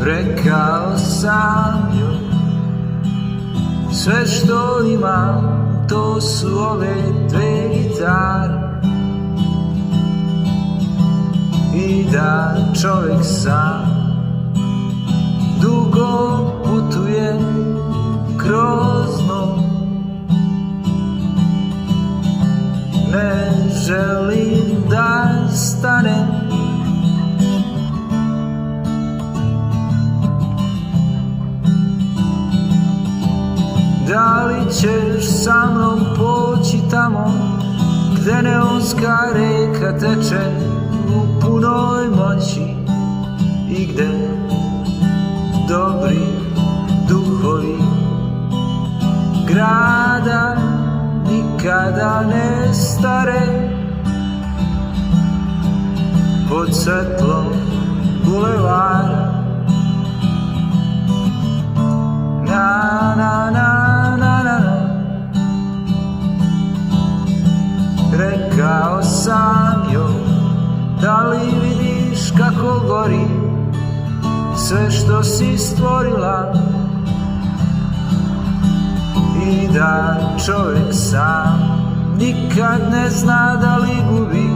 Rekao sam joj, sve što imam to su ove dve gitare, i da čovjek sam dugo putuje kroz noć. Ne želim da stanem, da li ćeš sa mnom poći tamo gde neonska reka teče u punoj moći i gde dobri duhovi grada nikada ne stare, pod svetlom bulevara. Na na na na na na. Rekao sam joj, da li vidiš kako gori sve što si stvorila, i da čovjek sam nikad ne zna da li gubi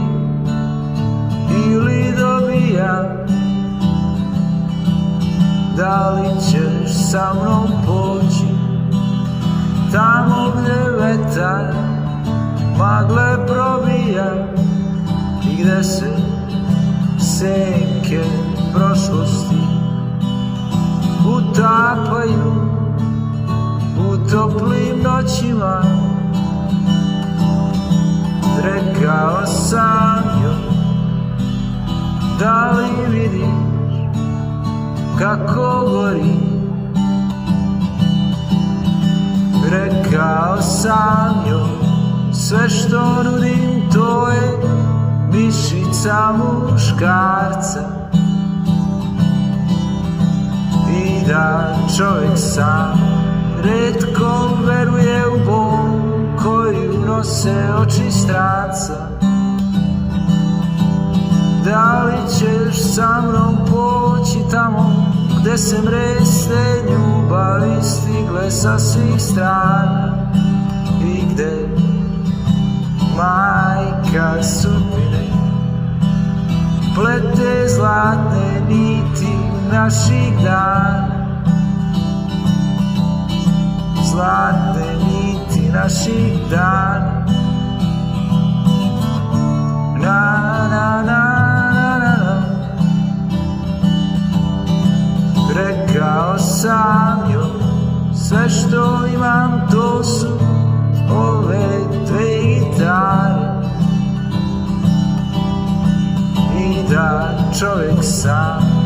ili dobija. Da li ćeš sa mnom poći tamo gde vetar magle probija i gde se senke prošlosti utapaju u toplim noćima. Rekao sam joj, da li vidiš kako gori. Rekao sam joj, sve što nudim to je mišica muškarca, i da čovjek sam retko veruje u bol koju nose oči stranca. Da li ćeš sa mnom poći tamo gde se mreste ljubavi stigle sa svih strana i gde majka sudbine plete zlatne niti naših dana, zlatne niti naših dana. Na na na na na na. Rekao sam joj, sve što imam to su ove dve gitare, i da čovjek sam